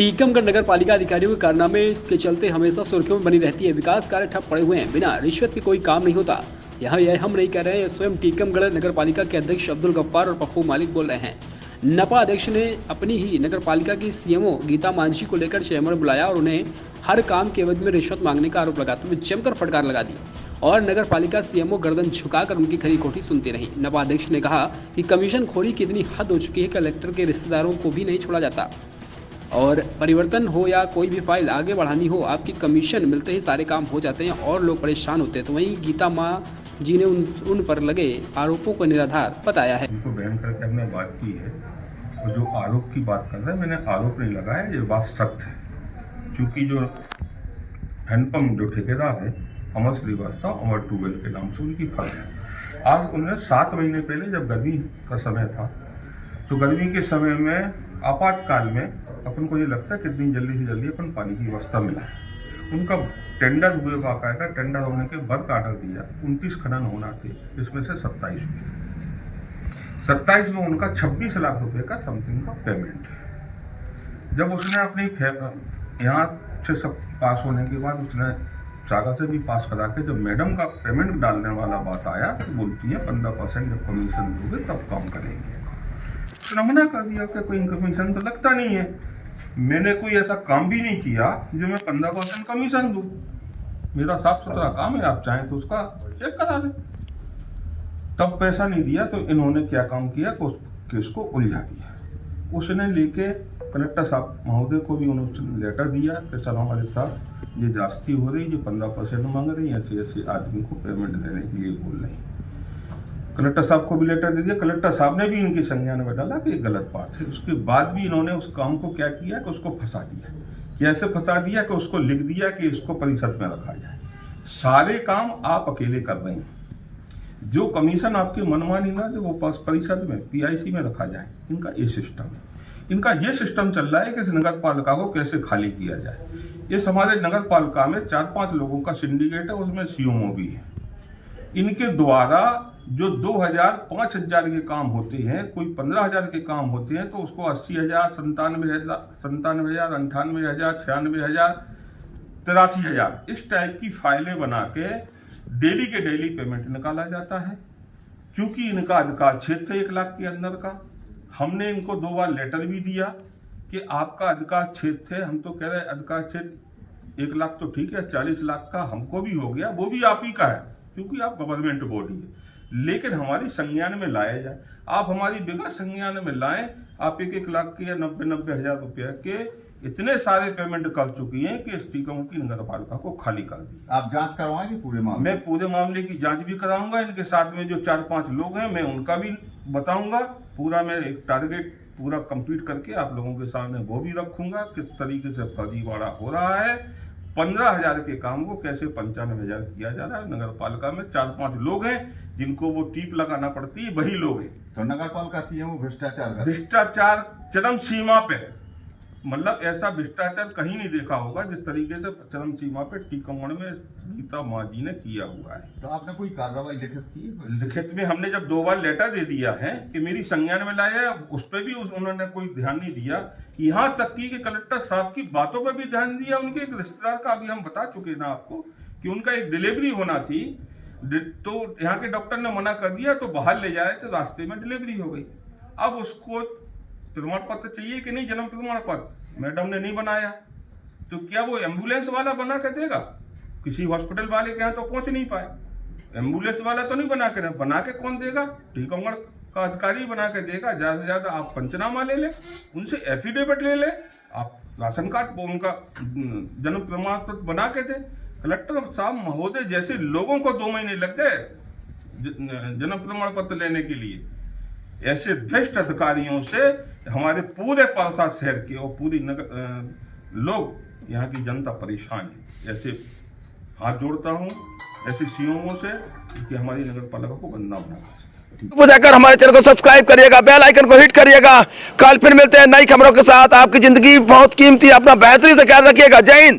टीकमगढ़ नगर पालिका अधिकारियों के कारनामे के चलते हमेशा सुर्खियों में बनी रहती है। विकास कार्य ठप पड़े हुए हैं, बिना रिश्वत के कोई काम नहीं होता। यहाँ यह हम नहीं कह रहे हैं, स्वयं टीकमगढ़ नगर पालिका के अध्यक्ष अब्दुल गफ्फार और पप्पू मालिक बोल रहे हैं। नपा अध्यक्ष ने अपनी ही नगर पालिका की सीएमओ गीता मांझी को लेकर चैम्बर बुलाया और उन्हें हर काम के एवज में रिश्वत मांगने का आरोप लगाते हुए जमकर फटकार लगा दी और नगर पालिका सीएमओ गर्दन झुकाकर उनकी खरी खोटी सुनती रही। नपा अध्यक्ष ने कहा कि कमीशन खोरी की इतनी हद हो चुकी है, कलेक्टर के रिश्तेदारों को भी नहीं छोड़ा जाता और परिवर्तन हो या कोई भी फाइल आगे बढ़ानी हो, आपकी कमीशन मिलते ही सारे काम हो जाते हैं और लोग परेशान होते हैं। तो वहीं गीता माँ जी ने उन पर लगे आरोपों को निराधार बताया है। उनको बयान करके हमने बात की है और जो आरोप की बात कर रहा है, मैंने आरोप नहीं लगाया, ये बात सत्य है। क्योंकि जो हैंडपम्प जो ठेकेदार है अमर श्रीवास्तव, अमर ट्यूबवेल के नाम से उनकी फर्म है। आज उन्हें 7 महीने पहले जब गर्मी का समय था, तो गर्मी के समय में आपातकाल में अपन को ये लगता है कितनी जल्दी से जल्दी अपन पानी की व्यवस्था मिला है। उनका टेंडर हुए, बाकायदा टेंडर होने के वर्क आर्डर दिया। 29 खनन होना थे, इसमें से 27 हुए। 27 में उनका 26 लाख रुपए का समथिंग का पेमेंट है। जब उसने अपनी यहाँ से सब पास होने के बाद उसने सागा से भी पास करा के जब मैडम का पेमेंट डालने वाला बात आया तो बोलती है 15% जब कमीशन दोगे तब काम करेंगे। उसने मना कर दिया कि कोई कमीशन तो लगता नहीं है। मैंने कोई ऐसा काम भी नहीं किया जो मैं 15% कमीशन दूं। मेरा साफ सुथरा काम है, आप चाहें तो उसका चेक करा लें। तब पैसा नहीं दिया तो इन्होंने क्या काम किया कि उस केस को उलझा दिया। उसने लेके कलेक्टर साहब महोदय को भी उन्होंने लेटर दिया कि सर हमारे साथ ये जास्ती हो रही, जो 15% मांग रही है, ऐसे ऐसे आदमी को पेमेंट देने के लिए बोल रही। कलेक्टर साहब को भी लेटर दे दिया। कलेक्टर साहब ने भी इनके संज्ञान में डाला कि ये गलत बात है। उसके बाद भी इन्होंने उस काम को क्या किया कि उसको फंसा दिया। कैसे फंसा दिया कि उसको लिख दिया कि इसको परिषद में रखा जाए। सारे काम आप अकेले कर रहे हैं। जो कमीशन आपकी मनमानी ना जो वो परिषद में PIC में रखा जाए। इनका ये सिस्टम है। इनका ये सिस्टम चल रहा है कि नगर पालिका को कैसे खाली किया जाए। इस हमारे नगर पालिका में 4-5 लोगों का सिंडिकेट है, उसमें CMO भी है। इनके द्वारा जो 2000, 5000 के काम होते हैं, कोई 15,000 के काम होते हैं, तो उसको 80,000, 97,000, 98,000, 96,000, 83,000 इस टाइप की फाइलें बना के डेली के डेली पेमेंट निकाला जाता है। क्योंकि इनका अधिकार क्षेत्र 1 लाख के अंदर का, हमने इनको 2 बार लेटर भी दिया कि आपका अधिकार क्षेत्र है। हम तो कह रहे हैं अधिकार क्षेत्र 1 लाख तो ठीक है, 40 लाख का हमको भी हो गया, वो भी आप ही का है क्योंकि आप गवर्नमेंट बॉडी है। लेकिन हमारी संज्ञान में लाया जाए। आप हमारी बिगड़ संज्ञान में लाएं। आप 1-1 लाख के या 90-90 हजार रुपये के इतने सारे पेमेंट कर चुकी हैं कि इस टीकमगढ़ की नगर पालिका को खाली कर दी। आप जांच करवाएंगे पूरे मामले? मैं पूरे मामले की जांच भी कराऊंगा। इनके साथ में जो 4-5 लोग हैं मैं उनका भी बताऊंगा। पूरा मैं एक टारगेट पूरा कंप्लीट करके आप लोगों के सामने वो भी रखूंगा किस तरीके से फर्जीवाड़ा हो रहा है। 15,000 के काम को कैसे 95,000 किया जा रहा है। नगर पालिका में 4-5 लोग हैं जिनको वो टीप लगाना पड़ती है, वही लोग हैं। तो नगर पालिका CMO भ्रष्टाचार चरम सीमा पे, मतलब ऐसा भ्रष्टाचार कहीं नहीं देखा होगा जिस तरीके से चरम सीमा पे टीकमगढ़ में गीता माँ जी ने किया हुआ है। तो आपने कोई कार्रवाई लिखित की है? लिखित में हमने जब 2 बार लेटर दे दिया है कि मेरी संज्ञान में लाया है, उस पर भी उन्होंने कोई ध्यान नहीं दिया। यहाँ तक कि कलेक्टर साहब की बातों पर भी ध्यान दिया। उनके एक रिश्तेदार का अभी हम बता चुके ना आपको कि उनका एक डिलीवरी होना थी, तो यहाँ के डॉक्टर ने मना कर दिया, तो बाहर ले जाए तो रास्ते में डिलीवरी हो गई। अब उसको प्रमाण पत्र चाहिए कि नहीं, जन्म प्रमाण पत्र मैडम ने नहीं बनाया, तो क्या वो एम्बुलेंस वाला बना के देगा? किसी हॉस्पिटल वाले के यहाँ तो पहुंच नहीं पाए। एम्बुलेंस वाला तो नहीं बना के कौन देगा? टीकमगढ़ का अधिकारी बना के देगा। ज्यादा से ज्यादा आप पंचनामा ले ले, उनसे एफिडेविट ले ले, आप राशन कार्ड उनका जन्म प्रमाण पत्र बना के दे। कलेक्टर साहब महोदय जैसे लोगों को 2 महीने लग गए जन्म प्रमाण पत्र लेने के लिए। ऐसे भ्रष्ट अधिकारियों से हमारे पूरे पालसा शहर के और पूरी लोग, यहाँ की जनता परेशान है। ऐसे हाथ जोड़ता हूँ ऐसे CMO से कि हमारी नगर पालिका को बदनाम ना जाकर हमारे चैनल को सब्सक्राइब करिएगा, बेल आइकन को हिट करिएगा। कल फिर मिलते हैं नई खबरों के साथ। आपकी जिंदगी बहुत कीमती, अपना बेहतरीन से ख्याल रखिएगा। जय हिंद।